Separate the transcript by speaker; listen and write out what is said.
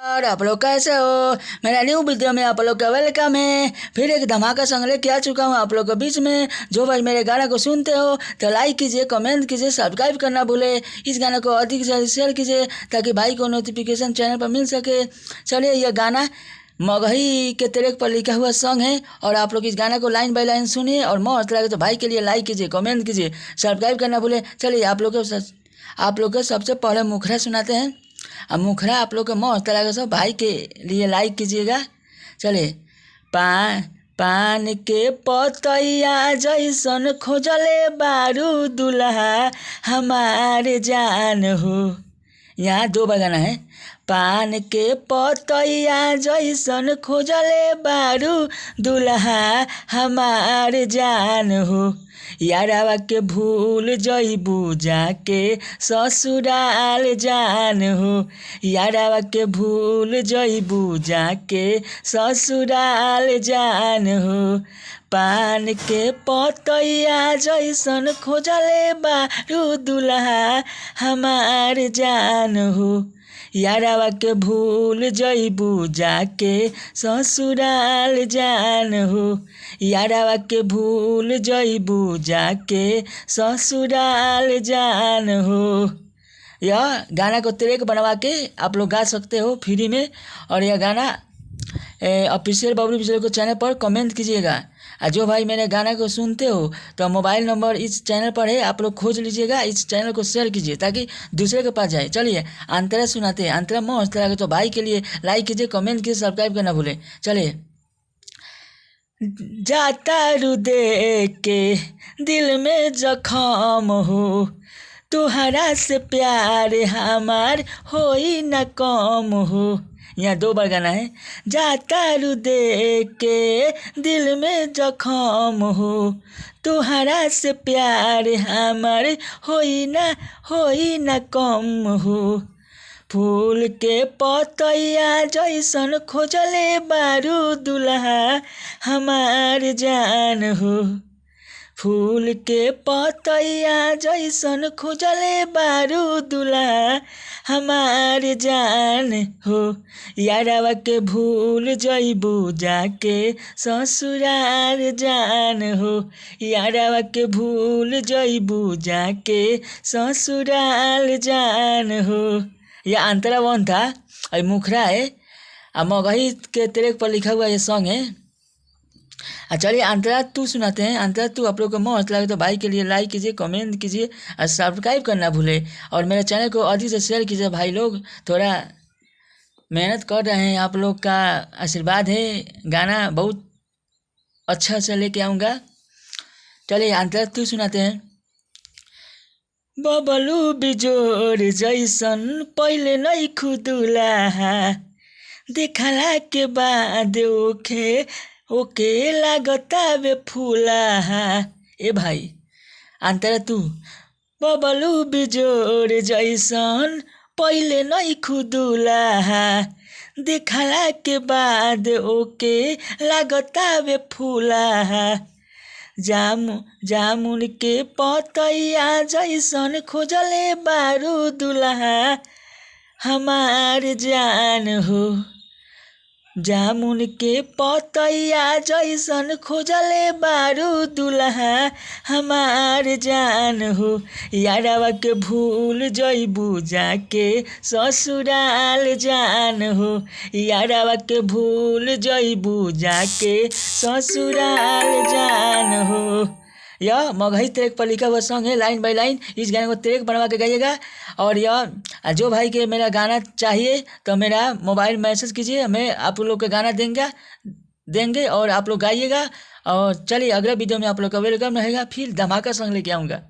Speaker 1: और आप लोग कैसे हो। मेरा न्यू वीडियो में आप लोग का वेलकम है। फिर एक धमाका संग लेके आ चुका हूँ आप लोग के बीच में। जो भाई मेरे गाना को सुनते हो तो लाइक कीजिए, कमेंट कीजिए, सब्सक्राइब करना भूले। इस गाने को अधिक से अधिक शेयर कीजिए ताकि भाई को नोटिफिकेशन चैनल पर मिल सके। चलिए, यह गाना मगही के ट्रैक पर लिखा हुआ सॉन्ग है और आप लोग इस गाना को लाइन बाय लाइन सुनिए और मस्त लगे तो भाई के लिए लाइक कीजिए, कमेंट कीजिए, सब्सक्राइब करना भूले। चलिए, आप लोग को सबसे पहले मुखरा सुनाते हैं। अब मुखरा आप लोग को मस्त लगे सब भाई के लिए लाइक कीजिएगा। चलिए। पान के पतैया जैसन खोजले बारू दुल्हा हमारे जान हो। यहाँ दो बार गाना है। पान के पतैया जैसन खोजले बारू दुल्हा हमारे जान हो। यारावा के भूल जइबू जाके ससुराल जान हो। यारावा के भूल जइबू जाके ससुराल जान हो। पान के पतैया जैसन खोजले बारू दुल्हा हमार जान हो। यारावा के भूल जइबू जाके ससुराल जान हो। यारावा के भूल जइबू जाके ससुराल जान हो। यह गाना को ट्रैक बनवा के आप लोग गा सकते हो फ्री में। और यह गाना ऑफिशियल बबलू बिजली को चैनल पर कमेंट कीजिएगा। जो भाई मेरे गाना को सुनते हो तो मोबाइल नंबर इस चैनल पर है, आप लोग खोज लीजिएगा, इस चैनल को शेयर कीजिए ताकि दूसरे के पास जाए। चलिए, अंतरा सुनाते हैं। अंतरा मस्त लगे तो भाई के लिए लाइक कीजिए, कमेंट कीजिए, सब्सक्राइब करना भूले। चलिए। जाता रू दे के दिल में जखम हो, तुहरा से प्यार हमार होई न कम हो। यहाँ दो बार गाना है। जाता रू दे के दिल में जखम हो, तुहरा से प्यार हमार होई न कम हो। फूल के पतैया जैसन खोजले बारू दुल्हा हमार जान हो। फूल के पतैया जैसन खोजले बारू दुल्हा हमार जान हो। यारावा के भूल जइबू जाके ससुराल जान हो। यारावा के भूल जइबू जाके ससुराल जान हो। यह अंतरा वन था और मुखरा है। मगही के ट्रैक पर लिखा हुआ ये सॉन्ग है। चलिए, अंतरा तू सुनाते हैं। अंतरा तू आप लोग को मस्त लगे तो भाई के लिए लाइक कीजिए, कमेंट कीजिए और सब्सक्राइब करना भूले। और मेरे चैनल को अधिक से शेयर कीजिए। भाई लोग थोड़ा मेहनत कर रहे हैं, आप लोग का आशीर्वाद है। गाना बहुत अच्छा से लेके आऊँगा। चलिए, अंतरा तू सुनाते हैं। बबलू बिजोर जैसन पहले नहीं खुदुला, देखला के बाद ओके लागता वे फूला। ए भाई अंतरा तू। बबलू बिजोर जैसन पहले नहीं खुदुला, देखला के बाद ओके लागता वे फूला। जामुन के पतैया जैसन खोजले बारू दुल्हा हमार जान हो। जामुन के पतैया जैसन खोजले बारू दुल्हा हमार जान हो। यारावा के भूल जइबू जाके ससुराल जान हो। यारावा के भूल जइबू जाके ससुराल जान हो। यह मगही ट्रैक पर लिखा हुआ सॉन्ग है, लाइन बाय लाइन। इस गाने को ट्रैक बनवा के गाइएगा। और यह जो भाई के मेरा गाना चाहिए तो मेरा मोबाइल मैसेज कीजिए, मैं आप लोग का गाना देंगे और आप लोग गाइएगा। और चलिए, अगले वीडियो में आप लोग का वेलकम रहेगा। फिर धमाका सॉन्ग लेके आऊँगा।